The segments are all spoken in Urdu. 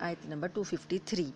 آیت نمبر 253۔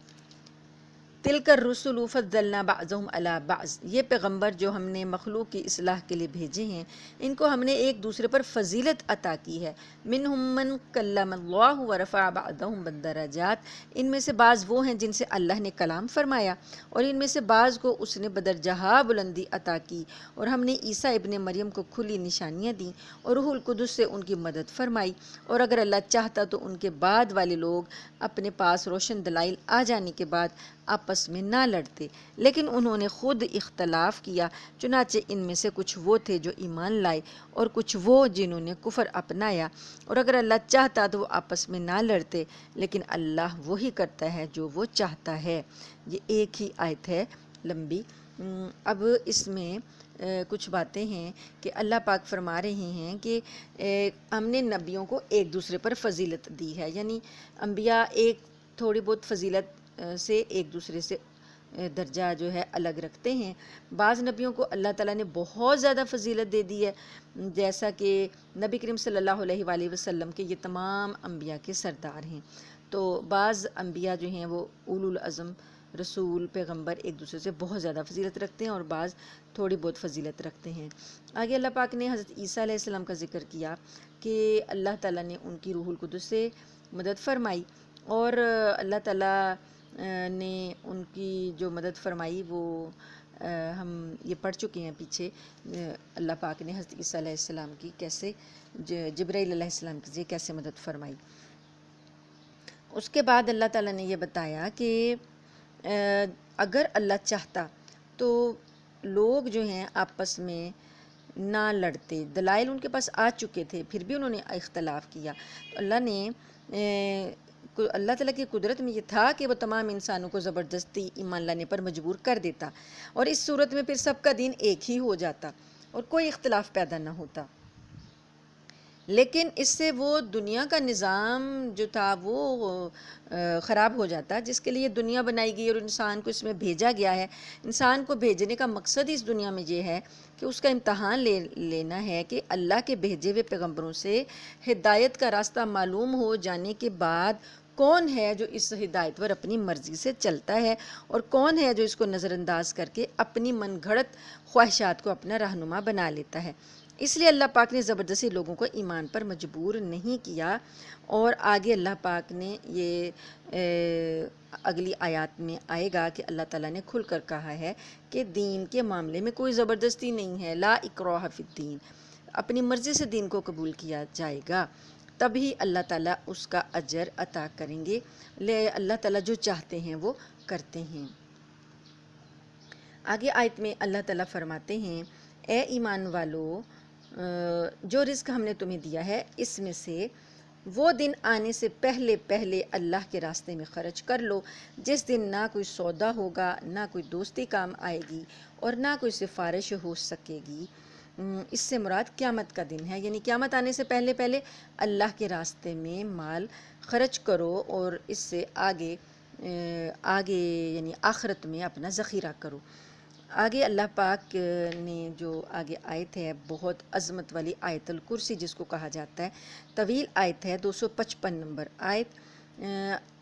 تلک الرسل فضلنا بعضهم علی بعض، یہ پیغمبر جو ہم نے مخلوق کی اصلاح کے لیے بھیجے ہیں ان کو ہم نے ایک دوسرے پر فضیلت عطا کی ہے۔ منہم من کلم اللہ ورفع بعضهم درجات، ان میں سے بعض وہ ہیں جن سے اللہ نے کلام فرمایا، اور ان میں سے بعض کو اس نے بدرجہ بلندی عطا کی، اور ہم نے عیسیٰ ابن مریم کو کھلی نشانیاں دیں اور روح القدس سے ان کی مدد فرمائی، اور اگر اللہ چاہتا تو ان کے بعد والے لوگ اپنے پاس روشن دلائل آ جانے کے بعد آپس میں نہ لڑتے، لیکن انہوں نے خود اختلاف کیا، چنانچہ ان میں سے کچھ وہ تھے جو ایمان لائے اور کچھ وہ جنہوں نے کفر اپنایا، اور اگر اللہ چاہتا تو وہ آپس میں نہ لڑتے، لیکن اللہ وہی کرتا ہے جو وہ چاہتا ہے۔ یہ ایک ہی آیت ہے لمبی۔ اب اس میں کچھ باتیں ہیں کہ اللہ پاک فرما رہے ہیں کہ ہم نے نبیوں کو ایک دوسرے پر فضیلت دی ہے، یعنی انبیاء ایک تھوڑی بہت فضیلت سے ایک دوسرے سے درجہ جو ہے الگ رکھتے ہیں۔ بعض نبیوں کو اللہ تعالیٰ نے بہت زیادہ فضیلت دے دی ہے، جیسا کہ نبی کریم صلی اللہ علیہ وآلہ وسلم کے یہ تمام انبیاء کے سردار ہیں۔ تو بعض انبیاء جو ہیں وہ اولو العزم رسول پیغمبر ایک دوسرے سے بہت زیادہ فضیلت رکھتے ہیں، اور بعض تھوڑی بہت فضیلت رکھتے ہیں۔ آگے اللہ پاک نے حضرت عیسیٰ علیہ السلام کا ذکر کیا کہ اللہ تعالیٰ نے ان کی روح القدس سے مدد فرمائی، اور اللہ تعالیٰ نے ان کی جو مدد فرمائی وہ ہم یہ پڑھ چکے ہیں پیچھے، اللہ پاک نے حضرت عیسیٰ علیہ السلام کی کیسے جبرائیل علیہ السلام کی کیسے مدد فرمائی۔ اس کے بعد اللہ تعالیٰ نے یہ بتایا کہ اگر اللہ چاہتا تو لوگ جو ہیں آپس میں نہ لڑتے، دلائل ان کے پاس آ چکے تھے پھر بھی انہوں نے اختلاف کیا، تو اللہ تعالیٰ کی قدرت میں یہ تھا کہ وہ تمام انسانوں کو زبردستی ایمان لانے پر مجبور کر دیتا، اور اس صورت میں پھر سب کا دین ایک ہی ہو جاتا اور کوئی اختلاف پیدا نہ ہوتا۔ لیکن اس سے وہ دنیا کا نظام جو تھا وہ خراب ہو جاتا، جس کے لیے دنیا بنائی گئی اور انسان کو اس میں بھیجا گیا ہے۔ انسان کو بھیجنے کا مقصد اس دنیا میں یہ ہے کہ اس کا امتحان لینا ہے کہ اللہ کے بھیجے ہوئے پیغمبروں سے ہدایت کا راستہ معلوم ہو جانے کے بعد کون ہے جو اس ہدایت پر اپنی مرضی سے چلتا ہے، اور کون ہے جو اس کو نظر انداز کر کے اپنی من گھڑت خواہشات کو اپنا رہنما بنا لیتا ہے۔ اس لیے اللہ پاک نے زبردستی لوگوں کو ایمان پر مجبور نہیں کیا، اور آگے اللہ پاک نے یہ اگلی آیات میں آئے گا کہ اللہ تعالیٰ نے کھل کر کہا ہے کہ دین کے معاملے میں کوئی زبردستی نہیں ہے، لا اکراہ فی الدین، اپنی مرضی سے دین کو قبول کیا جائے گا، تبھی اللہ تعالیٰ اس کا اجر عطا کریں گے۔ اللہ تعالیٰ جو چاہتے ہیں وہ کرتے ہیں۔ آگے آیت میں اللہ تعالیٰ فرماتے ہیں، اے ایمان والو، جو رزق ہم نے تمہیں دیا ہے اس میں سے وہ دن آنے سے پہلے پہلے اللہ کے راستے میں خرچ کر لو، جس دن نہ کوئی سودا ہوگا، نہ کوئی دوستی کام آئے گی، اور نہ کوئی سفارش ہو سکے گی۔ اس سے مراد قیامت کا دن ہے، یعنی قیامت آنے سے پہلے پہلے اللہ کے راستے میں مال خرچ کرو، اور اس سے آگے یعنی آخرت میں اپنا ذخیرہ کرو۔ آگے اللہ پاک نے جو آگے آیت ہے بہت عظمت والی آیت الکرسی جس کو کہا جاتا ہے، طویل آیت ہے، 255 نمبر آیت،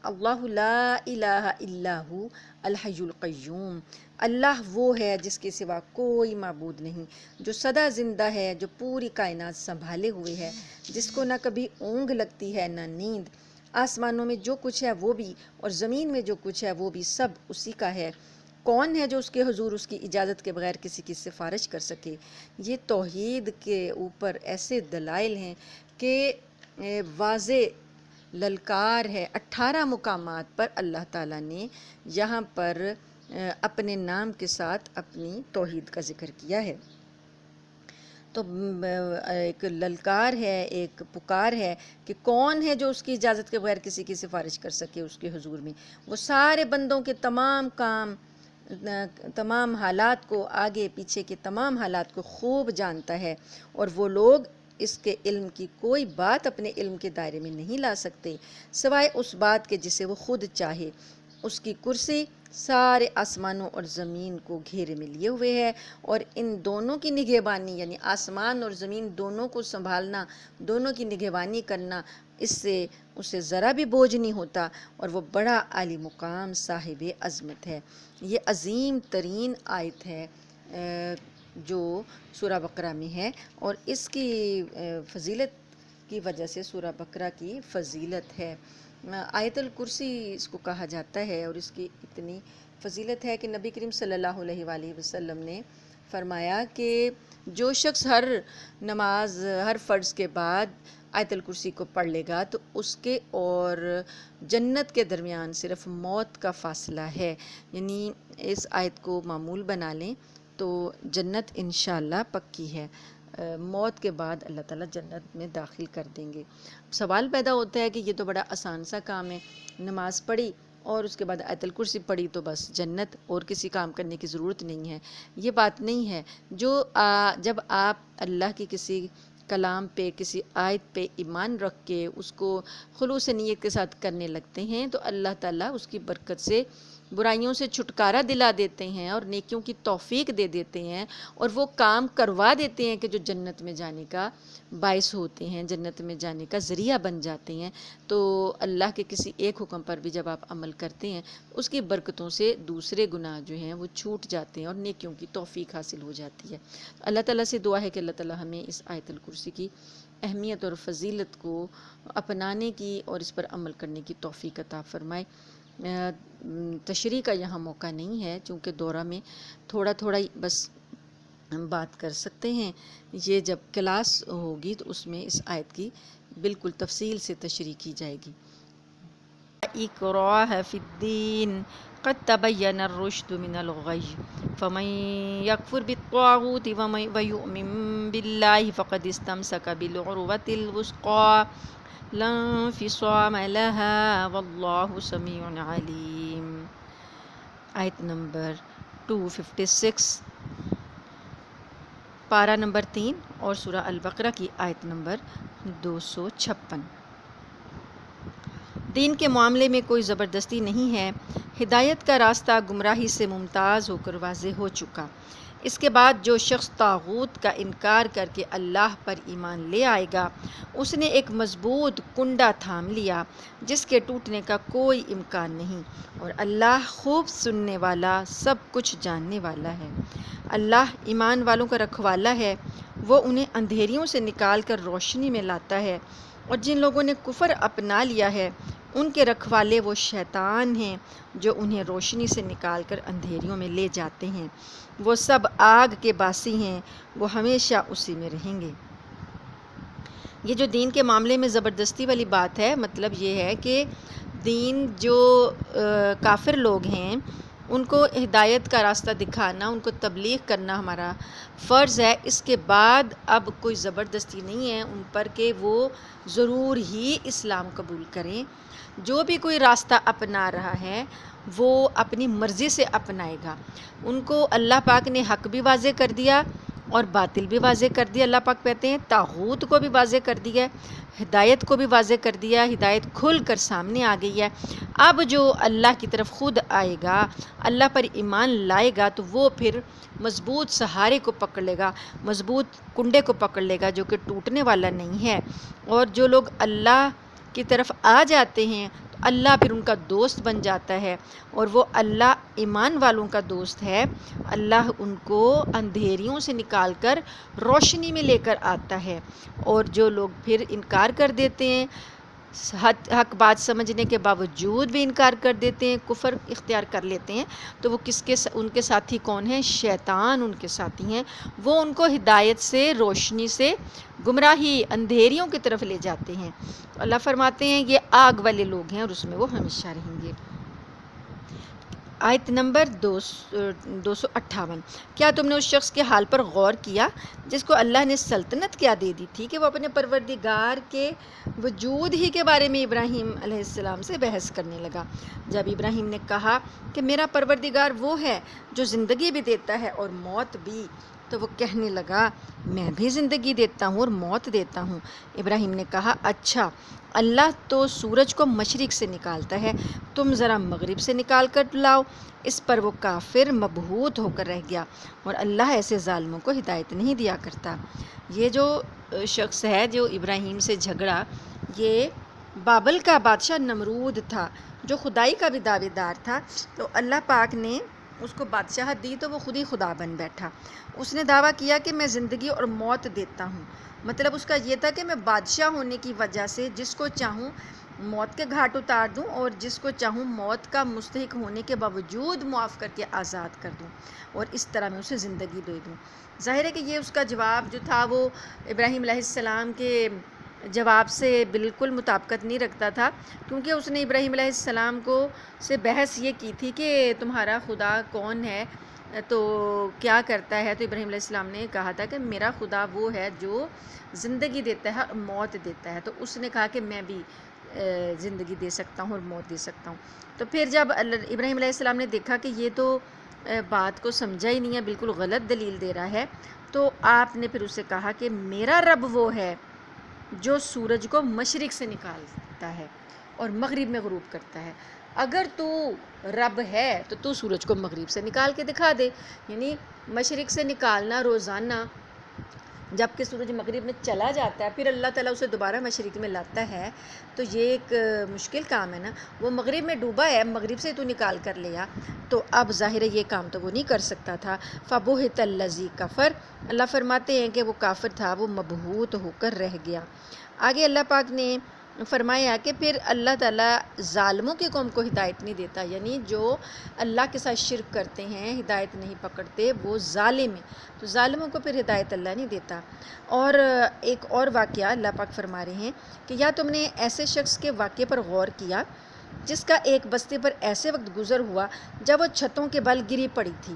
اللہ لا الہ الا ہو الحی القیوم، اللہ وہ ہے جس کے سوا کوئی معبود نہیں، جو سدا زندہ ہے، جو پوری کائنات سنبھالے ہوئے ہے، جس کو نہ کبھی اونگ لگتی ہے نہ نیند، آسمانوں میں جو کچھ ہے وہ بھی اور زمین میں جو کچھ ہے وہ بھی سب اسی کا ہے، کون ہے جو اس کے حضور اس کی اجازت کے بغیر کسی کی سفارش کر سکے۔ یہ توحید کے اوپر ایسے دلائل ہیں کہ واضح للکار ہے۔ 18 مقامات پر اللہ تعالیٰ نے یہاں پر اپنے نام کے ساتھ اپنی توحید کا ذکر کیا ہے۔ تو ایک للکار ہے، ایک پکار ہے کہ کون ہے جو اس کی اجازت کے بغیر کسی کی سفارش کر سکے اس کے حضور میں۔ وہ سارے بندوں کے تمام کام، تمام حالات کو، آگے پیچھے کے تمام حالات کو خوب جانتا ہے، اور وہ لوگ اس کے علم کی کوئی بات اپنے علم کے دائرے میں نہیں لا سکتے سوائے اس بات کے جسے وہ خود چاہے۔ اس کی کرسی سارے آسمانوں اور زمین کو گھیرے میں لیے ہوئے ہے، اور ان دونوں کی نگہبانی، یعنی آسمان اور زمین دونوں کو سنبھالنا، دونوں کی نگہبانی کرنا اس سے اسے ذرا بھی بوجھ نہیں ہوتا، اور وہ بڑا عالی مقام صاحب عظمت ہے۔ یہ عظیم ترین آیت ہے جو سورہ بقرہ میں ہے، اور اس کی فضیلت کی وجہ سے سورہ بقرہ کی فضیلت ہے۔ آیت الکرسی اس کو کہا جاتا ہے، اور اس کی اتنی فضیلت ہے کہ نبی کریم صلی اللہ علیہ وآلہ وسلم نے فرمایا کہ جو شخص ہر نماز، ہر فرض کے بعد آیت الکرسی کو پڑھ لے گا تو اس کے اور جنت کے درمیان صرف موت کا فاصلہ ہے، یعنی اس آیت کو معمول بنا لیں تو جنت انشاءاللہ پکی ہے، موت کے بعد اللہ تعالیٰ جنت میں داخل کر دیں گے۔ سوال پیدا ہوتا ہے کہ یہ تو بڑا آسان سا کام ہے، نماز پڑھی اور اس کے بعد آیت الکرسی پڑھی تو بس جنت، اور کسی کام کرنے کی ضرورت نہیں ہے۔ یہ بات نہیں ہے۔ جب آپ اللہ کی کسی کلام پہ، کسی آیت پہ ایمان رکھ کے اس کو خلوص نیت کے ساتھ کرنے لگتے ہیں تو اللہ تعالیٰ اس کی برکت سے برائیوں سے چھٹکارا دلا دیتے ہیں اور نیکیوں کی توفیق دے دیتے ہیں، اور وہ کام کروا دیتے ہیں کہ جو جنت میں جانے کا باعث ہوتے ہیں، جنت میں جانے کا ذریعہ بن جاتے ہیں۔ تو اللہ کے کسی ایک حکم پر بھی جب آپ عمل کرتے ہیں اس کی برکتوں سے دوسرے گناہ جو ہیں وہ چھوٹ جاتے ہیں اور نیکیوں کی توفیق حاصل ہو جاتی ہے۔ اللہ تعالیٰ سے دعا ہے کہ اللہ تعالیٰ ہمیں اس آیت الکرسی کی اہمیت اور فضیلت کو اپنانے کی اور اس پر عمل کرنے کی توفیق عطا فرمائے۔ تشریح کا یہاں موقع نہیں ہے چونکہ دورہ میں تھوڑا تھوڑا ہی بس بات کر سکتے ہیں، یہ جب کلاس ہوگی تو اس میں اس آیت کی بالکل تفصیل سے تشریح کی جائے گی۔ اکراہ فی الدین قد تبین الرشد من الغی فمن یکفر بالطاغوت ویؤمن باللہ فقد استمسک بالعروۃ الوثقی لا انفصام لها واللہ سمیع علیم۔ آیت نمبر 256، پارہ نمبر 3 اور سورہ البقرہ کی آیت نمبر 256۔ دین کے معاملے میں کوئی زبردستی نہیں ہے، ہدایت کا راستہ گمراہی سے ممتاز ہو کر واضح ہو چکا۔ اس کے بعد جو شخص طاغوت کا انکار کر کے اللہ پر ایمان لے آئے گا، اس نے ایک مضبوط کنڈا تھام لیا جس کے ٹوٹنے کا کوئی امکان نہیں، اور اللہ خوب سننے والا، سب کچھ جاننے والا ہے۔ اللہ ایمان والوں کا رکھوالا ہے، وہ انہیں اندھیریوں سے نکال کر روشنی میں لاتا ہے، اور جن لوگوں نے کفر اپنا لیا ہے ان کے رکھوالے وہ شیطان ہیں جو انہیں روشنی سے نکال کر اندھیریوں میں لے جاتے ہیں۔ وہ سب آگ کے باسی ہیں، وہ ہمیشہ اسی میں رہیں گے۔ یہ جو دین کے معاملے میں زبردستی والی بات ہے، مطلب یہ ہے کہ دین جو کافر لوگ ہیں ان کو ہدایت کا راستہ دکھانا، ان کو تبلیغ کرنا ہمارا فرض ہے۔ اس کے بعد اب کوئی زبردستی نہیں ہے ان پر کہ وہ ضرور ہی اسلام قبول کریں۔ جو بھی کوئی راستہ اپنا رہا ہے وہ اپنی مرضی سے اپنائے گا۔ ان کو اللہ پاک نے حق بھی واضح کر دیا اور باطل بھی واضح کر دیا۔ اللہ پاک کہتے ہیں طاغوت کو بھی واضح کر دیا ہے، ہدایت کو بھی واضح کر دیا، ہدایت کھل کر سامنے آ گئی ہے۔ اب جو اللہ کی طرف خود آئے گا، اللہ پر ایمان لائے گا، تو وہ پھر مضبوط سہارے کو پکڑ لے گا، مضبوط کنڈے کو پکڑ لے گا جو کہ ٹوٹنے والا نہیں ہے۔ اور جو لوگ اللہ کی طرف آ جاتے ہیں تو اللہ پھر ان کا دوست بن جاتا ہے، اور وہ اللہ ایمان والوں کا دوست ہے۔ اللہ ان کو اندھیریوں سے نکال کر روشنی میں لے کر آتا ہے، اور جو لوگ پھر انکار کر دیتے ہیں، حق بات سمجھنے کے باوجود بھی انکار کر دیتے ہیں، کفر اختیار کر لیتے ہیں، تو وہ ان کے ساتھی کون ہیں؟ شیطان ان کے ساتھی ہیں۔ وہ ان کو ہدایت سے، روشنی سے، گمراہی، اندھیریوں کی طرف لے جاتے ہیں۔ اللہ فرماتے ہیں یہ آگ والے لوگ ہیں اور اس میں وہ ہمیشہ رہیں گے۔ آیت نمبر 258، کیا تم نے اس شخص کے حال پر غور کیا جس کو اللہ نے سلطنت کیا دے دی تھی کہ وہ اپنے پروردگار کے وجود ہی کے بارے میں ابراہیم علیہ السلام سے بحث کرنے لگا؟ جب ابراہیم نے کہا کہ میرا پروردگار وہ ہے جو زندگی بھی دیتا ہے اور موت بھی، تو وہ کہنے لگا میں بھی زندگی دیتا ہوں اور موت دیتا ہوں۔ ابراہیم نے کہا اچھا، اللہ تو سورج کو مشرق سے نکالتا ہے، تم ذرا مغرب سے نکال کر لاؤ۔ اس پر وہ کافر مبہوت ہو کر رہ گیا، اور اللہ ایسے ظالموں کو ہدایت نہیں دیا کرتا۔ یہ جو شخص ہے جو ابراہیم سے جھگڑا، یہ بابل کا بادشاہ نمرود تھا جو خدائی کا بھی دعوے دار تھا، تو اللہ پاک نے اس کو بادشاہت دی تو وہ خود ہی خدا بن بیٹھا۔ اس نے دعویٰ کیا کہ میں زندگی اور موت دیتا ہوں، مطلب اس کا یہ تھا کہ میں بادشاہ ہونے کی وجہ سے جس کو چاہوں موت کے گھاٹ اتار دوں اور جس کو چاہوں موت کا مستحق ہونے کے باوجود معاف کر کے آزاد کر دوں، اور اس طرح میں اسے زندگی دے دوں۔ ظاہر ہے کہ یہ اس کا جواب جو تھا وہ ابراہیم علیہ السلام کے جواب سے بالکل مطابقت نہیں رکھتا تھا، کیونکہ اس نے ابراہیم علیہ السلام کو سے بحث یہ کی تھی کہ تمہارا خدا کون ہے، تو کیا کرتا ہے، تو ابراہیم علیہ السلام نے کہا تھا کہ میرا خدا وہ ہے جو زندگی دیتا ہے اور موت دیتا ہے، تو اس نے کہا کہ میں بھی زندگی دے سکتا ہوں اور موت دے سکتا ہوں۔ تو پھر جب ابراہیم علیہ السلام نے دیکھا کہ یہ تو بات کو سمجھا ہی نہیں ہے، بالکل غلط دلیل دے رہا ہے، تو آپ نے پھر اسے کہا کہ میرا رب وہ ہے جو سورج کو مشرق سے نکالتا ہے اور مغرب میں غروب کرتا ہے۔ اگر تو رب ہے تو تو سورج کو مغرب سے نکال کے دکھا دے، یعنی مشرق سے نکالنا روزانہ جب کہ سورج مغرب میں چلا جاتا ہے پھر اللہ تعالیٰ اسے دوبارہ مشرق میں لاتا ہے، تو یہ ایک مشکل کام ہے نا۔ وہ مغرب میں ڈوبا ہے، مغرب سے تو نکال کر لیا، تو اب ظاہر ہے یہ کام تو وہ نہیں کر سکتا تھا۔ فَبُہِتَ الَّذِي کفر، اللہ فرماتے ہیں کہ وہ کافر تھا، وہ مبہوت ہو کر رہ گیا۔ آگے اللہ پاک نے فرمایا کہ پھر اللہ تعالیٰ ظالموں کی قوم کو ہدایت نہیں دیتا، یعنی جو اللہ کے ساتھ شرک کرتے ہیں، ہدایت نہیں پکڑتے، وہ ظالم ہیں، تو ظالموں کو پھر ہدایت اللہ نہیں دیتا۔ اور ایک اور واقعہ اللہ پاک فرما رہے ہیں کہ یا تم نے ایسے شخص کے واقعے پر غور کیا جس کا ایک بستی پر ایسے وقت گزر ہوا جب وہ چھتوں کے بل گری پڑی تھی۔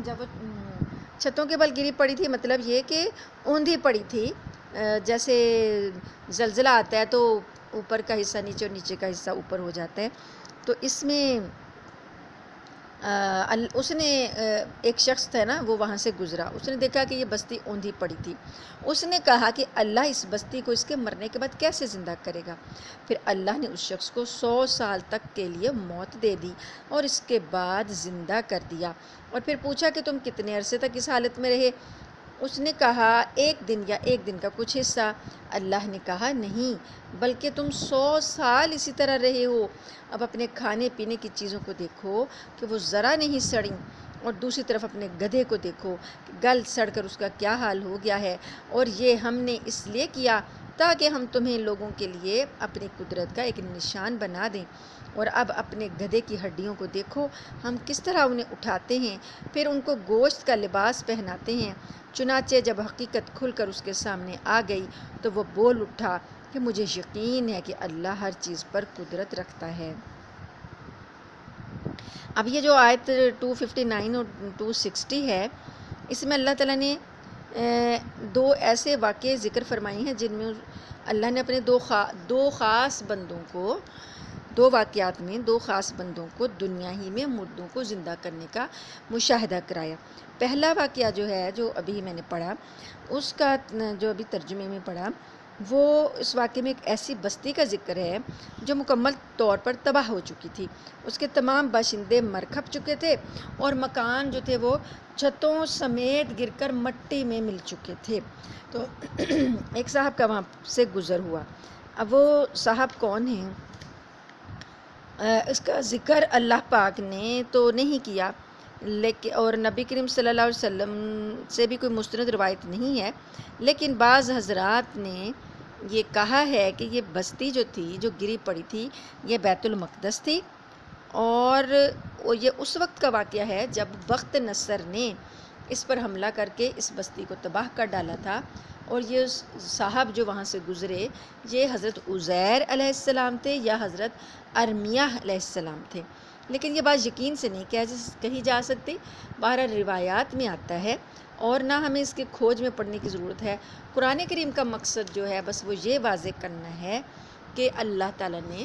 جب وہ چھتوں کے بل گری پڑی تھی مطلب یہ کہ اوندھی پڑی تھی، جیسے زلزلہ آتا ہے تو اوپر کا حصہ نیچے اور نیچے کا حصہ اوپر ہو جاتا ہے، تو اس میں اس نے ایک شخص تھا نا، وہ وہاں سے گزرا، اس نے دیکھا کہ یہ بستی اوندھی پڑی تھی۔ اس نے کہا کہ اللہ اس بستی کو اس کے مرنے کے بعد کیسے زندہ کرے گا؟ پھر اللہ نے اس شخص کو 100 سال تک کے لیے موت دے دی اور اس کے بعد زندہ کر دیا، اور پھر پوچھا کہ تم کتنے عرصے تک اس حالت میں رہے؟ اس نے کہا 1 دن یا 1 دن کا کچھ حصہ۔ اللہ نے کہا نہیں، بلکہ تم 100 سال اسی طرح رہے ہو۔ اب اپنے کھانے پینے کی چیزوں کو دیکھو کہ وہ ذرا نہیں سڑیں، اور دوسری طرف اپنے گدھے کو دیکھو کہ گل سڑ کر اس کا کیا حال ہو گیا ہے، اور یہ ہم نے اس لیے کیا تاکہ ہم تمہیں لوگوں کے لیے اپنی قدرت کا ایک نشان بنا دیں۔ اور اب اپنے گدھے کی ہڈیوں کو دیکھو، ہم کس طرح انہیں اٹھاتے ہیں، پھر ان کو گوشت کا لباس پہناتے ہیں۔ چنانچہ جب حقیقت کھل کر اس کے سامنے آ گئی تو وہ بول اٹھا کہ مجھے یقین ہے کہ اللہ ہر چیز پر قدرت رکھتا ہے۔ اب یہ جو آیت 259 اور 260 ہے، اس میں اللہ تعالیٰ نے 2 ایسے واقعے ذکر فرمائے ہیں جن میں اللہ نے اپنے 2 خاص بندوں کو، 2 واقعات میں 2 خاص بندوں کو دنیا ہی میں مردوں کو زندہ کرنے کا مشاہدہ کرایا۔ پہلا واقعہ جو ہے، جو ابھی میں نے پڑھا، اس کا جو ابھی ترجمے میں پڑھا، وہ اس واقعے میں ایک ایسی بستی کا ذکر ہے جو مکمل طور پر تباہ ہو چکی تھی۔ اس کے تمام باشندے مر کھپ چکے تھے اور مکان جو تھے وہ چھتوں سمیت گر کر مٹی میں مل چکے تھے۔ تو ایک صاحب کا وہاں سے گزر ہوا۔ اب وہ صاحب کون ہیں؟ اس کا ذکر اللہ پاک نے تو نہیں کیا، لیکن اور نبی کریم صلی اللہ علیہ وسلم سے بھی کوئی مستند روایت نہیں ہے، لیکن بعض حضرات نے یہ کہا ہے کہ یہ بستی جو تھی، جو گری پڑی تھی، یہ بیت المقدس تھی، اور یہ اس وقت کا واقعہ ہے جب بخت نصر نے اس پر حملہ کر کے اس بستی کو تباہ کر ڈالا تھا، اور یہ صاحب جو وہاں سے گزرے یہ حضرت عزیر علیہ السلام تھے یا حضرت ارمیہ علیہ السلام تھے، لیکن یہ بات یقین سے نہیں کہی جا سکتی، بہرحال روایات میں آتا ہے، اور نہ ہمیں اس کے کھوج میں پڑھنے کی ضرورت ہے۔ قرآن کریم کا مقصد جو ہے بس وہ یہ واضح کرنا ہے کہ اللہ تعالیٰ نے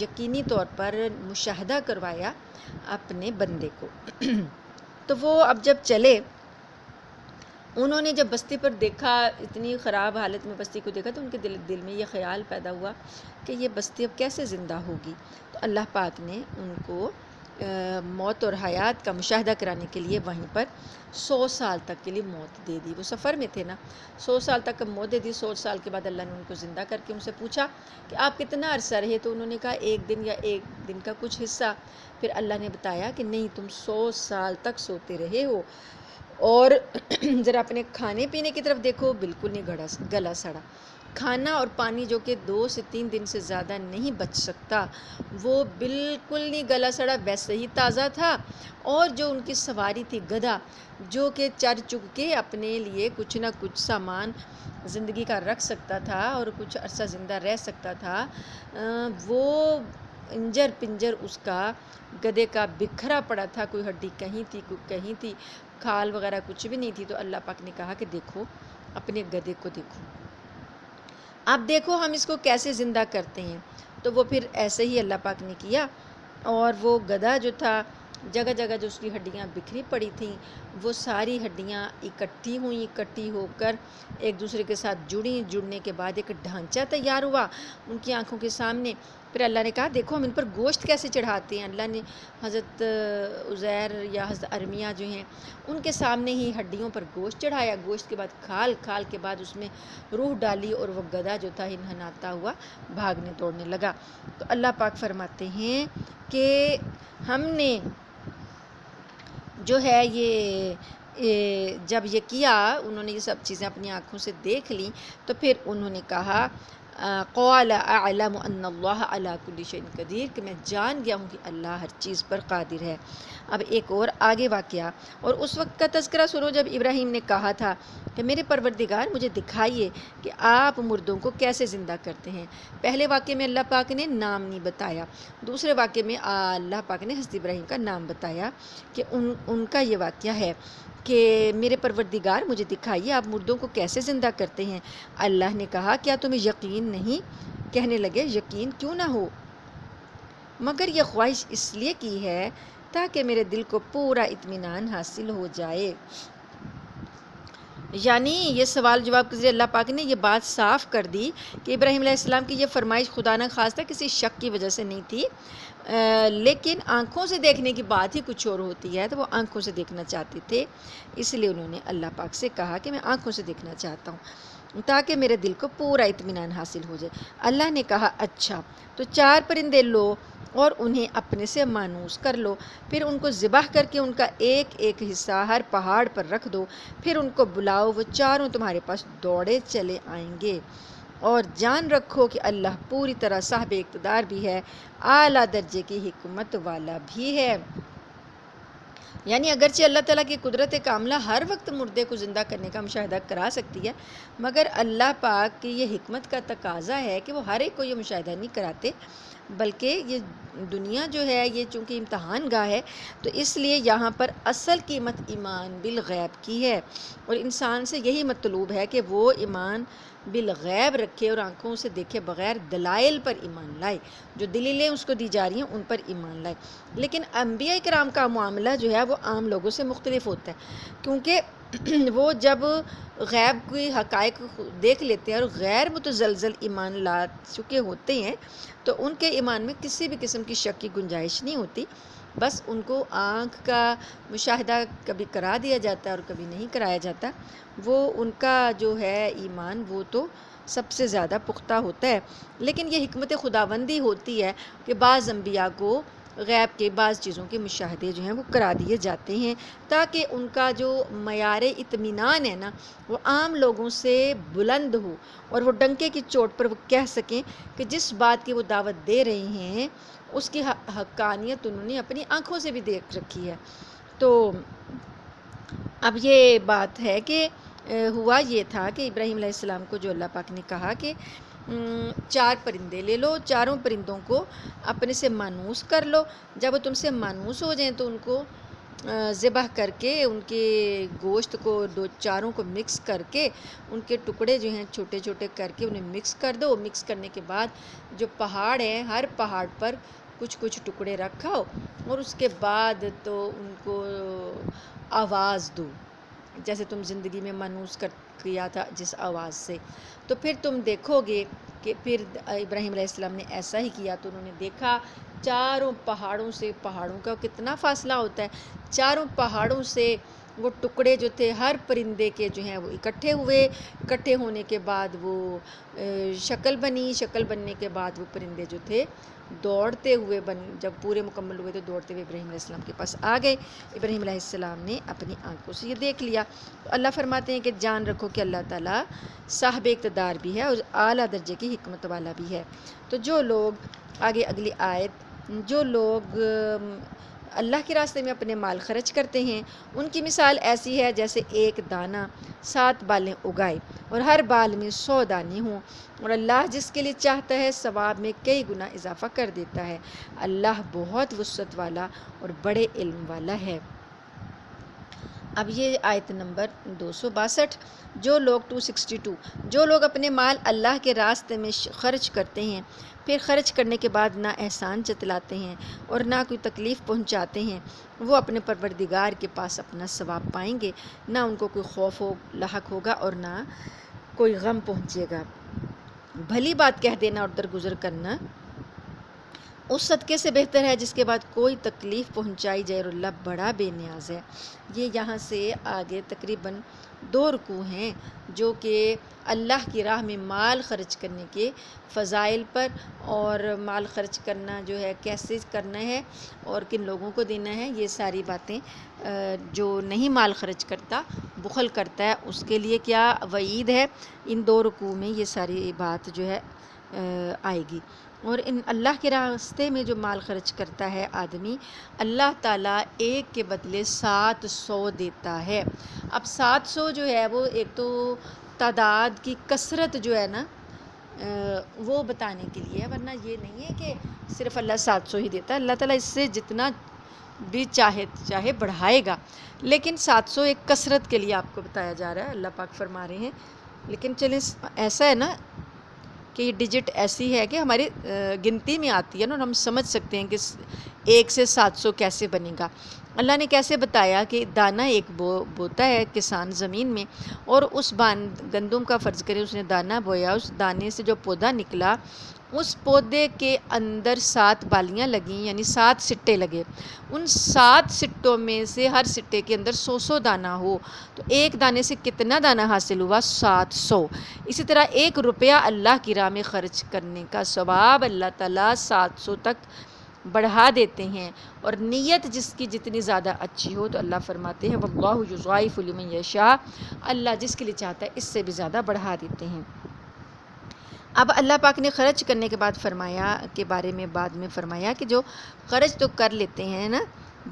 یقینی طور پر مشاہدہ کروایا اپنے بندے کو۔ تو وہ اب جب چلے، انہوں نے جب بستی پر دیکھا، اتنی خراب حالت میں بستی کو دیکھا، تو ان کے دل میں یہ خیال پیدا ہوا کہ یہ بستی اب کیسے زندہ ہوگی۔ تو اللہ پاک نے ان کو موت اور حیات کا مشاہدہ کرانے کے لیے وہیں پر 100 سال تک کے لیے موت دے دی۔ وہ سفر میں تھے نا، 100 سال تک موت دے دی۔ 100 سال کے بعد اللہ نے ان کو زندہ کر کے ان سے پوچھا کہ آپ کتنا عرصہ رہے، تو انہوں نے کہا 1 دن یا 1 دن کا کچھ حصہ۔ پھر اللہ نے بتایا کہ نہیں، تم 100 سال تک سوتے رہے ہو، اور ذرا اپنے کھانے پینے کی طرف دیکھو، بالکل نہیں گلا سڑا۔ کھانا اور پانی جو کہ 2 سے 3 دن سے زیادہ نہیں بچ سکتا، وہ بالکل نہیں گلا سڑا، ویسے ہی تازہ تھا۔ اور جو ان کی سواری تھی گدھا، جو کہ چر چگ کے اپنے لیے کچھ نہ کچھ سامان زندگی کا رکھ سکتا تھا اور کچھ عرصہ زندہ رہ سکتا تھا، وہ انجر پنجر اس کا گدھے کا بکھرا پڑا تھا، کوئی ہڈی کہیں تھی، کوئی کہیں تھی، کھال وغیرہ کچھ بھی نہیں تھی۔ تو اللہ پاک نے کہا کہ دیکھو اپنے گدھے کو دیکھو، اب دیکھو ہم اس کو کیسے زندہ کرتے ہیں۔ تو وہ پھر ایسے ہی اللہ پاک نے کیا، اور وہ گدھا جو تھا، جگہ جگہ جو اس کی ہڈیاں بکھری پڑی تھیں، وہ ساری ہڈیاں اکٹھی ہوئیں، اکٹھی ہو کر ایک دوسرے کے ساتھ جڑیں، جڑنے کے بعد ایک ڈھانچہ تیار ہوا ان کی آنکھوں کے سامنے۔ پھر اللہ نے کہا دیکھو ہم ان پر گوشت کیسے چڑھاتے ہیں۔ اللہ نے حضرت عزیر یا حضرت ارمیہ جو ہیں ان کے سامنے ہی ہڈیوں پر گوشت چڑھایا، گوشت کے بعد کھال، کھال کے بعد اس میں روح ڈالی، اور وہ گدھا جو تھا ہنہناتا ہوا بھاگنے دوڑنے لگا۔ تو اللہ پاک فرماتے ہیں کہ ہم نے جو ہے یہ جب یہ کیا، انہوں نے یہ سب چیزیں اپنی آنکھوں سے دیکھ لیں، تو پھر انہوں نے کہا قال اعلم ان اللہ علی کل شیء قدیر، کہ میں جان گیا ہوں کہ اللہ ہر چیز پر قادر ہے۔ اب ایک اور آگے واقعہ، اور اس وقت کا تذکرہ سنو جب ابراہیم نے کہا تھا کہ میرے پروردگار مجھے دکھائیے کہ آپ مردوں کو کیسے زندہ کرتے ہیں۔ پہلے واقعے میں اللہ پاک نے نام نہیں بتایا، دوسرے واقعے میں اللہ پاک نے حضرت ابراہیم کا نام بتایا کہ ان کا یہ واقعہ ہے کہ میرے پروردگار مجھے دکھائیے آپ مردوں کو کیسے زندہ کرتے ہیں۔ اللہ نے کہا کیا تمہیں یقین نہیں؟ کہنے لگے یقین کیوں نہ ہو، مگر یہ خواہش اس لیے کی ہے تاکہ میرے دل کو پورا اطمینان حاصل ہو جائے۔ یعنی یہ سوال جواب کے ذریعے اللہ پاک نے یہ بات صاف کر دی کہ ابراہیم علیہ السلام کی یہ فرمائش خدا نہ خواستہ کسی شک کی وجہ سے نہیں تھی، لیکن آنکھوں سے دیکھنے کی بات ہی کچھ اور ہوتی ہے، تو وہ آنکھوں سے دیکھنا چاہتے تھے، اس لیے انہوں نے اللہ پاک سے کہا کہ میں آنکھوں سے دیکھنا چاہتا ہوں تاکہ میرے دل کو پورا اطمینان حاصل ہو جائے۔ اللہ نے کہا اچھا تو 4 پرندے لو اور انہیں اپنے سے مانوس کر لو، پھر ان کو ذبح کر کے ان کا ایک ایک حصہ ہر پہاڑ پر رکھ دو، پھر ان کو بلاؤ، وہ چاروں تمہارے پاس دوڑے چلے آئیں گے، اور جان رکھو کہ اللہ پوری طرح صاحب اقتدار بھی ہے، اعلیٰ درجے کی حکمت والا بھی ہے۔ یعنی اگرچہ اللہ تعالیٰ کی قدرت کاملہ ہر وقت مردے کو زندہ کرنے کا مشاہدہ کرا سکتی ہے، مگر اللہ پاک کی یہ حکمت کا تقاضا ہے کہ وہ ہر ایک کو یہ مشاہدہ نہیں کراتے، بلکہ یہ دنیا جو ہے یہ چونکہ امتحان گاہ ہے، تو اس لیے یہاں پر اصل قیمت ایمان بالغیب کی ہے، اور انسان سے یہی مطلوب ہے کہ وہ ایمان بالغیب رکھے اور آنکھوں سے دیکھے بغیر دلائل پر ایمان لائے، جو دلیلیں اس کو دی جا رہی ہیں ان پر ایمان لائے۔ لیکن انبیاء کرام کا معاملہ جو ہے وہ عام لوگوں سے مختلف ہوتا ہے، کیونکہ وہ جب غیب کی حقائق دیکھ لیتے ہیں اور غیر متزلزل ایمان لا چکے ہوتے ہیں، تو ان کے ایمان میں کسی بھی قسم کی شک کی گنجائش نہیں ہوتی، بس ان کو آنکھ کا مشاہدہ کبھی کرا دیا جاتا ہے اور کبھی نہیں کرایا جاتا، وہ ان کا جو ہے ایمان وہ تو سب سے زیادہ پختہ ہوتا ہے۔ لیکن یہ حکمت خداوندی ہوتی ہے کہ بعض انبیاء کو غیب کے بعض چیزوں کے مشاہدے جو ہیں وہ کرا دیے جاتے ہیں، تاکہ ان کا جو معیار اطمینان ہے نا وہ عام لوگوں سے بلند ہو، اور وہ ڈنکے کی چوٹ پر وہ کہہ سکیں کہ جس بات کی وہ دعوت دے رہے ہیں اس کی حقانیت انہوں نے اپنی آنکھوں سے بھی دیکھ رکھی ہے۔ تو اب یہ بات ہے کہ ہوا یہ تھا کہ ابراہیم علیہ السلام کو جو اللہ پاک نے کہا کہ 4 پرندے لے لو، چاروں پرندوں کو اپنے سے مانوس کر لو، جب وہ تم سے مانوس ہو جائیں تو ان کو ذبح کر کے ان کے گوشت کو چاروں کو مکس کر کے ان کے ٹکڑے جو ہیں چھوٹے چھوٹے کر کے انہیں مکس کر دو، مکس کرنے کے بعد جو پہاڑ ہیں ہر پہاڑ پر کچھ کچھ ٹکڑے رکھاؤ، اور اس کے بعد تو ان کو آواز دو، جیسے تم زندگی میں مانوس کیا تھا جس آواز سے، تو پھر تم دیکھو گے کہ پھر ابراہیم علیہ السلام نے ایسا ہی کیا، تو انہوں نے دیکھا چاروں پہاڑوں سے، پہاڑوں کا کتنا فاصلہ ہوتا ہے، چاروں پہاڑوں سے وہ ٹکڑے جو تھے ہر پرندے کے جو ہیں وہ اکٹھے ہوئے، اکٹھے ہونے کے بعد وہ شکل بنی، شکل بننے کے بعد وہ پرندے جو تھے دوڑتے ہوئے جب پورے مکمل ہوئے تو دوڑتے ہوئے ابراہیم علیہ السلام کے پاس آ گئے۔ ابراہیم علیہ السلام نے اپنی آنکھوں سے یہ دیکھ لیا۔ تو اللہ فرماتے ہیں کہ جان رکھو کہ اللہ تعالیٰ صاحب اقتدار بھی ہے اور اعلیٰ درجے کی حکمت والا بھی ہے۔ تو جو لوگ آگے اگلی آیت، جو لوگ اللہ کے راستے میں اپنے مال خرچ کرتے ہیں ان کی مثال ایسی ہے جیسے ایک دانہ 7 بالیں اگائے اور ہر بال میں 100 دانے ہوں، اور اللہ جس کے لیے چاہتا ہے ثواب میں کئی گنا اضافہ کر دیتا ہے۔ اللہ بہت وسعت والا اور بڑے علم والا ہے۔ اب یہ آیت نمبر 262، جو لوگ 262 جو لوگ اپنے مال اللہ کے راستے میں خرچ کرتے ہیں، پھر خرچ کرنے کے بعد نہ احسان جتلاتے ہیں اور نہ کوئی تکلیف پہنچاتے ہیں، وہ اپنے پروردگار کے پاس اپنا ثواب پائیں گے، نہ ان کو کوئی خوف لاحق ہوگا اور نہ کوئی غم پہنچے گا۔ بھلی بات کہہ دینا اور درگزر کرنا اس صدقے سے بہتر ہے جس کے بعد کوئی تکلیف پہنچائی جائے، اور اللہ بڑا بے نیاز ہے۔ یہ یہاں سے آگے تقریباً 2 رکوع ہیں جو کہ اللہ کی راہ میں مال خرچ کرنے کے فضائل پر، اور مال خرچ کرنا جو ہے کیسے کرنا ہے اور کن لوگوں کو دینا ہے، یہ ساری باتیں جو نہیں مال خرچ کرتا، بخل کرتا ہے، اس کے لیے کیا وعید ہے، ان 2 رکوع میں یہ ساری بات جو ہے آئے گی۔ اور ان اللہ کے راستے میں جو مال خرچ کرتا ہے آدمی، اللہ تعالیٰ ایک کے بدلے 700 دیتا ہے۔ اب 700 جو ہے وہ ایک تو تعداد کی کثرت جو ہے نا وہ بتانے کے لیے ہے، ورنہ یہ نہیں ہے کہ صرف اللہ 700 ہی دیتا ہے، اللہ تعالیٰ اس سے جتنا بھی چاہے بڑھائے گا، لیکن 700 ایک کثرت کے لیے آپ کو بتایا جا رہا ہے، اللہ پاک فرما رہے ہیں۔ لیکن چلیں ایسا ہے نا کہ یہ ڈیجٹ ایسی ہے کہ ہماری گنتی میں آتی ہے نا، اور ہم سمجھ سکتے ہیں کہ 1 سے 700 کیسے بنے گا۔ اللہ نے کیسے بتایا کہ دانہ ایک بوتا ہے کسان زمین میں، اور اس گندم کا فرض کرے اس نے دانہ بویا، اس دانے سے جو پودا نکلا، اس پودے کے اندر 7 بالیاں لگیں، یعنی 7 سٹے لگے، ان 7 سٹوں میں سے ہر سٹے کے اندر 100 دانہ ہو، تو ایک دانے سے کتنا دانہ حاصل ہوا؟ 700۔ اسی طرح 1 روپیہ اللہ کی راہ میں خرچ کرنے کا ثواب اللہ تعالیٰ 700 تک بڑھا دیتے ہیں، اور نیت جس کی جتنی زیادہ اچھی ہو تو اللہ فرماتے ہیں واللہ یضاعف لمن یشاء، اللہ جس کے لیے چاہتا ہے اس سے بھی زیادہ بڑھا دیتے ہیں۔ اب اللہ پاک نے خرچ کرنے کے بعد فرمایا کے بارے میں بعد میں فرمایا کہ جو خرچ تو کر لیتے ہیں نا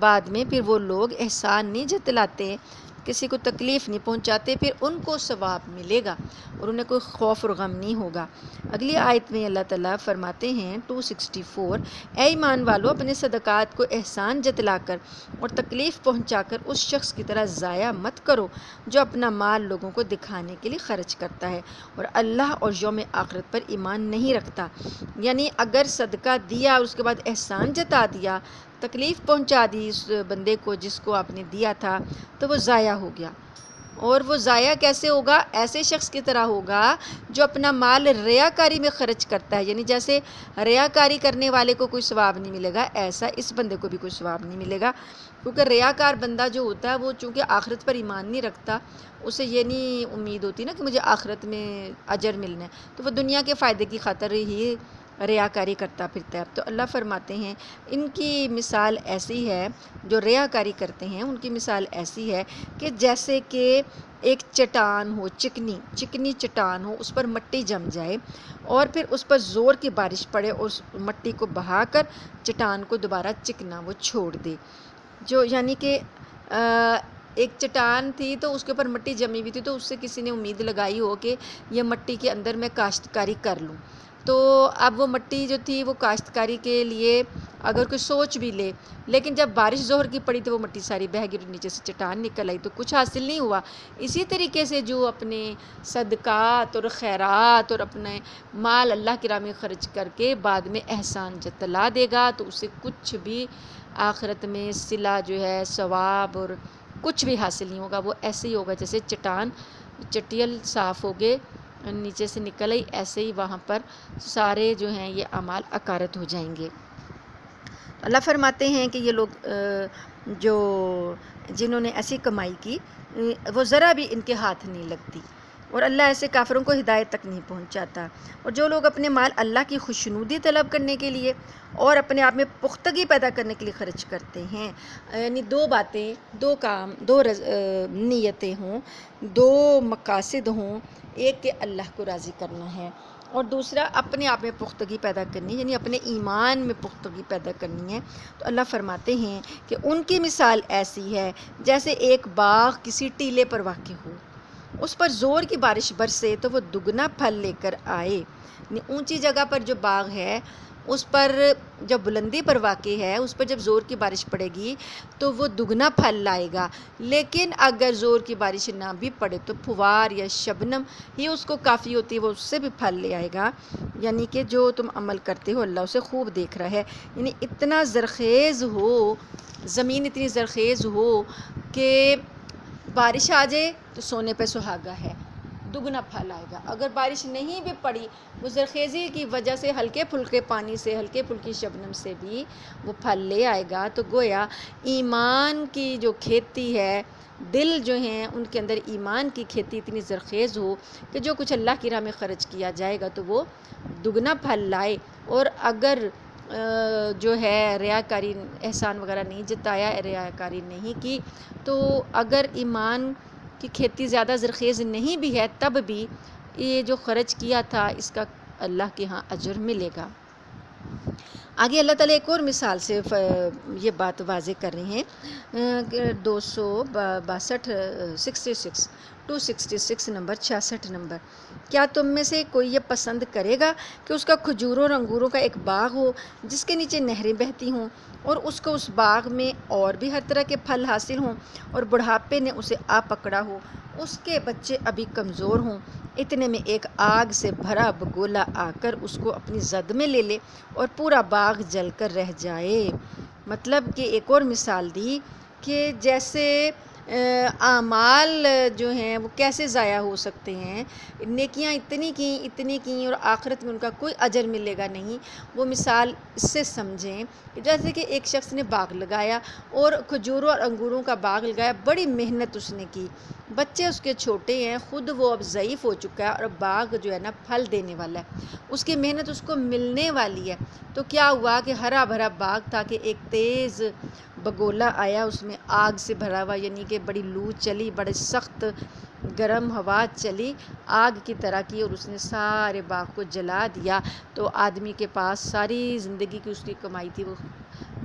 بعد میں، پھر وہ لوگ احسان نہیں جتلاتے، کسی کو تکلیف نہیں پہنچاتے، پھر ان کو ثواب ملے گا اور انہیں کوئی خوف اور غم نہیں ہوگا۔ اگلی آیت میں اللہ تعالیٰ فرماتے ہیں 264، اے ایمان والو اپنے صدقات کو احسان جتلا کر اور تکلیف پہنچا کر اس شخص کی طرح ضائع مت کرو جو اپنا مال لوگوں کو دکھانے کے لیے خرچ کرتا ہے اور اللہ اور یوم آخرت پر ایمان نہیں رکھتا۔ یعنی اگر صدقہ دیا اور اس کے بعد احسان جتا دیا، تکلیف پہنچا دی اس بندے کو جس کو آپ نے دیا تھا، تو وہ ضائع ہو گیا۔ اور وہ ضائع کیسے ہوگا؟ ایسے شخص کی طرح ہوگا جو اپنا مال ریاکاری میں خرچ کرتا ہے، یعنی جیسے ریاکاری کرنے والے کو کوئی ثواب نہیں ملے گا، ایسا اس بندے کو بھی کوئی ثواب نہیں ملے گا، کیونکہ ریاکار بندہ جو ہوتا ہے وہ چونکہ آخرت پر ایمان نہیں رکھتا، اسے یہ نہیں امید ہوتی نا کہ مجھے آخرت میں اجر ملنا ہے، تو وہ دنیا کے فائدے کی خاطر ہی ریاکاری کرتا پھرتا ہے۔ تو اللہ فرماتے ہیں ان کی مثال ایسی ہے، جو ریاکاری کرتے ہیں ان کی مثال ایسی ہے کہ جیسے کہ ایک چٹان ہو، چکنی چٹان ہو، اس پر مٹی جم جائے اور پھر اس پر زور کی بارش پڑے اور اس مٹی کو بہا کر چٹان کو دوبارہ چکنا وہ چھوڑ دے، جو یعنی کہ ایک چٹان تھی تو اس کے اوپر مٹی جمی ہوئی تھی، تو اس سے کسی نے امید لگائی ہو کہ یہ مٹی کے اندر میں کاشتکاری کر لوں، تو اب وہ مٹی جو تھی وہ کاشتکاری کے لیے اگر کوئی سوچ بھی لے، لیکن جب بارش ظہر کی پڑی تو وہ مٹی ساری بہہ گئی، نیچے سے چٹان نکل آئی، تو کچھ حاصل نہیں ہوا۔ اسی طریقے سے جو اپنے صدقات اور خیرات اور اپنے مال اللہ کی راہ میں خرچ کر کے بعد میں احسان جتلا دے گا تو اسے کچھ بھی آخرت میں صلہ جو ہے ثواب اور کچھ بھی حاصل نہیں ہوگا، وہ ایسے ہی ہوگا جیسے چٹان چٹیل صاف ہو گئے نیچے سے نکل آئی، ایسے ہی وہاں پر سارے جو ہیں یہ اعمال اکارت ہو جائیں گے۔ اللہ فرماتے ہیں کہ یہ لوگ جو جنہوں نے ایسی کمائی کی وہ ذرا بھی ان کے ہاتھ نہیں لگتی، اور اللہ ایسے کافروں کو ہدایت تک نہیں پہنچاتا۔ اور جو لوگ اپنے مال اللہ کی خوشنودی طلب کرنے کے لیے اور اپنے آپ میں پختگی پیدا کرنے کے لیے خرچ کرتے ہیں، یعنی دو باتیں، دو کام، دو نیتیں ہوں، دو مقاصد ہوں، ایک کہ اللہ کو راضی کرنا ہے اور دوسرا اپنے آپ میں پختگی پیدا کرنی، یعنی اپنے ایمان میں پختگی پیدا کرنی ہے، تو اللہ فرماتے ہیں کہ ان کی مثال ایسی ہے جیسے ایک باغ کسی ٹیلے پر واقع ہو، اس پر زور کی بارش برسے تو وہ دگنا پھل لے کر آئے۔ یعنی اونچی جگہ پر جو باغ ہے اس پر جب بلندی پر واقع ہے، اس پر جب زور کی بارش پڑے گی تو وہ دگنا پھل لائے گا، لیکن اگر زور کی بارش نہ بھی پڑے تو پھوار یا شبنم ہی اس کو کافی ہوتی ہے، وہ اس سے بھی پھل لے آئے گا۔ یعنی کہ جو تم عمل کرتے ہو اللہ اسے خوب دیکھ رہا ہے۔ یعنی اتنا زرخیز ہو، زمین اتنی زرخیز ہو کہ بارش آ جائے تو سونے پہ سہاگا ہے، دگنا پھل آئے گا۔ اگر بارش نہیں بھی پڑی، وہ زرخیزی کی وجہ سے ہلکے پھلکے پانی سے، ہلکے پھلکی شبنم سے بھی وہ پھل لے آئے گا۔ تو گویا ایمان کی جو کھیتی ہے، دل جو ہیں ان کے اندر ایمان کی کھیتی اتنی زرخیز ہو کہ جو کچھ اللہ کی راہ میں خرچ کیا جائے گا تو وہ دگنا پھل لائے۔ اور اگر جو ہے ریاکاری، احسان وغیرہ نہیں جتایا، ریاکاری نہیں کی، تو اگر ایمان کی کھیتی زیادہ زرخیز نہیں بھی ہے تب بھی یہ جو خرچ کیا تھا اس کا اللہ کے ہاں اجر ملے گا۔ آگے اللہ تعالیٰ ایک اور مثال سے یہ بات واضح کر رہے ہیں، 266 نمبر 66 نمبر، کیا تم میں سے کوئی یہ پسند کرے گا کہ اس کا کھجوروں اور انگوروں کا ایک باغ ہو جس کے نیچے نہریں بہتی ہوں، اور اس کو اس باغ میں اور بھی ہر طرح کے پھل حاصل ہوں، اور بڑھاپے نے اسے آ پکڑا ہو، اس کے بچے ابھی کمزور ہوں، اتنے میں ایک آگ سے بھرا بگولا آ کر اس کو اپنی زد میں لے لے اور پورا باغ جل کر رہ جائے۔ مطلب کہ ایک اور مثال دی کہ جیسے اعمال جو ہیں وہ کیسے ضائع ہو سکتے ہیں، نیکیاں اتنی کیں اور آخرت میں ان کا کوئی اجر ملے گا نہیں۔ وہ مثال اس سے سمجھیں کہ جیسے کہ ایک شخص نے باغ لگایا اور کھجوروں اور انگوروں کا باغ لگایا، بڑی محنت اس نے کی، بچے اس کے چھوٹے ہیں، خود وہ اب ضعیف ہو چکا ہے اور باغ جو ہے نا پھل دینے والا ہے، اس کی محنت اس کو ملنے والی ہے۔ تو کیا ہوا کہ ہرا بھرا باغ تھا کہ ایک تیز بگولا آیا، اس میں آگ سے بھرا ہوا، یعنی کہ بڑی لو چلی، بڑے سخت گرم ہوا چلی، آگ کی طرح کی، اور اس نے سارے باغ کو جلا دیا۔ تو آدمی کے پاس ساری زندگی کی اس کی کمائی تھی، وہ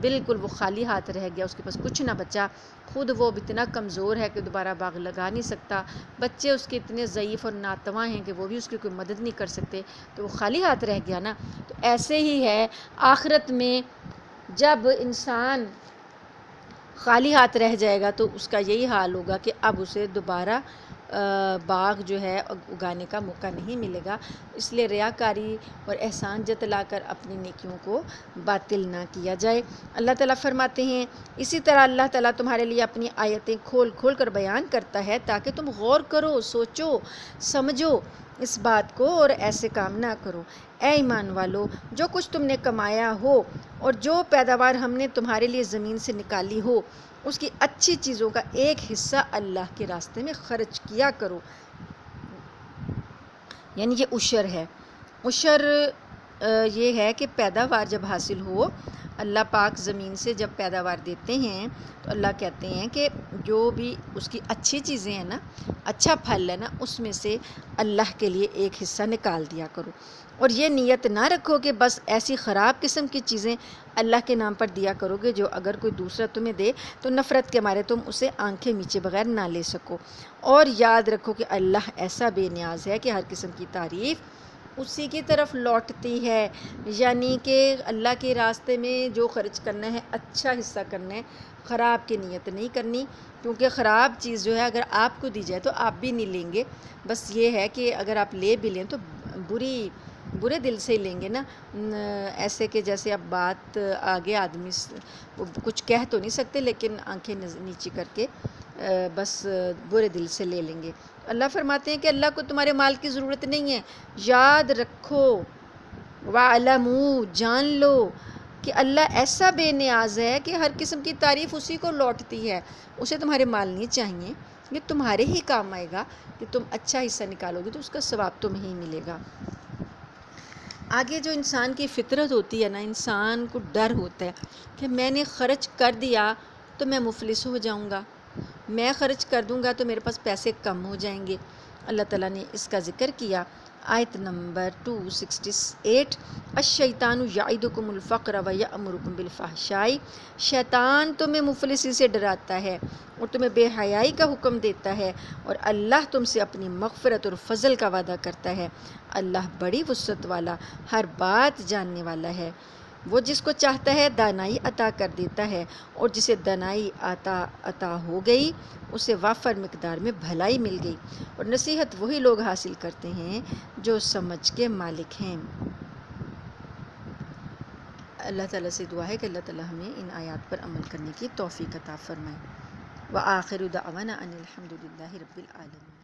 بالکل وہ خالی ہاتھ رہ گیا، اس کے پاس کچھ نہ بچا، خود وہ اتنا کمزور ہے کہ دوبارہ باغ لگا نہیں سکتا، بچے اس کے اتنے ضعیف اور ناتواں ہیں کہ وہ بھی اس کی کوئی مدد نہیں کر سکتے، تو وہ خالی ہاتھ رہ گیا نا۔ تو ایسے ہی ہے آخرت میں، جب انسان خالی ہاتھ رہ جائے گا تو اس کا یہی حال ہوگا کہ اب اسے دوبارہ باغ جو ہے اگانے کا موقع نہیں ملے گا۔ اس لیے ریاکاری اور احسان جتلا کر اپنی نیکیوں کو باطل نہ کیا جائے۔ اللہ تعالیٰ فرماتے ہیں اسی طرح اللہ تعالیٰ تمہارے لیے اپنی آیتیں کھول کھول کر بیان کرتا ہے تاکہ تم غور کرو، سوچو، سمجھو اس بات کو اور ایسے کام نہ کرو۔ اے ایمان والو، جو کچھ تم نے کمایا ہو اور جو پیداوار ہم نے تمہارے لیے زمین سے نکالی ہو، اس کی اچھی چیزوں کا ایک حصہ اللہ کے راستے میں خرچ کیا کرو، یعنی یہ عشر ہے۔ عشر یہ ہے کہ پیداوار جب حاصل ہو، اللہ پاک زمین سے جب پیداوار دیتے ہیں تو اللہ کہتے ہیں کہ جو بھی اس کی اچھی چیزیں ہیں نا، اچھا پھل ہے نا، اس میں سے اللہ کے لیے ایک حصہ نکال دیا کرو، اور یہ نیت نہ رکھو کہ بس ایسی خراب قسم کی چیزیں اللہ کے نام پر دیا کرو گے جو اگر کوئی دوسرا تمہیں دے تو نفرت کے مارے تم اسے آنکھیں میچے بغیر نہ لے سکو، اور یاد رکھو کہ اللہ ایسا بے نیاز ہے کہ ہر قسم کی تعریف اسی کی طرف لوٹتی ہے، یعنی کہ اللہ کے راستے میں جو خرچ کرنا ہے اچھا حصہ کرنا ہے، خراب کی نیت نہیں کرنی، کیونکہ خراب چیز جو ہے اگر آپ کو دی جائے تو آپ بھی نہیں لیں گے، بس یہ ہے کہ اگر آپ لے بھی لیں تو برے دل سے ہی لیں گے نا، ایسے کہ جیسے اب بات آگے آدمی کچھ کہہ تو نہیں سکتے لیکن آنکھیں نیچی کر کے بس برے دل سے لے لیں گے۔ اللہ فرماتے ہیں کہ اللہ کو تمہارے مال کی ضرورت نہیں ہے، یاد رکھو، وَاعْلَمُوا، جان لو کہ اللہ ایسا بے نیاز ہے کہ ہر قسم کی تعریف اسی کو لوٹتی ہے، اسے تمہارے مال نہیں چاہیے، یہ تمہارے ہی کام آئے گا کہ تم اچھا حصہ نکالو گے تو اس کا ثواب تمہیں ہی ملے گا۔ آگے جو انسان کی فطرت ہوتی ہے نا، انسان کو ڈر ہوتا ہے کہ میں نے خرچ کر دیا تو میں مفلس ہو جاؤں گا، میں خرچ کر دوں گا تو میرے پاس پیسے کم ہو جائیں گے۔ اللہ تعالیٰ نے اس کا ذکر کیا آیت نمبر 268، الشیطان یعدکم الفقر ویأمرکم بالفحشاء، شیطان تمہیں مفلسی سے ڈراتا ہے اور تمہیں بے حیائی کا حکم دیتا ہے، اور اللہ تم سے اپنی مغفرت اور فضل کا وعدہ کرتا ہے۔ اللہ بڑی وسعت والا، ہر بات جاننے والا ہے۔ وہ جس کو چاہتا ہے دانائی عطا کر دیتا ہے، اور جسے دانائی عطا ہو گئی اسے وافر مقدار میں بھلائی مل گئی، اور نصیحت وہی لوگ حاصل کرتے ہیں جو سمجھ کے مالک ہیں۔ اللہ تعالیٰ سے دعا ہے کہ اللہ تعالیٰ ہمیں ان آیات پر عمل کرنے کی توفیق عطا فرمائے۔ وآخر دعوانا ان الحمد للہ رب العالمین۔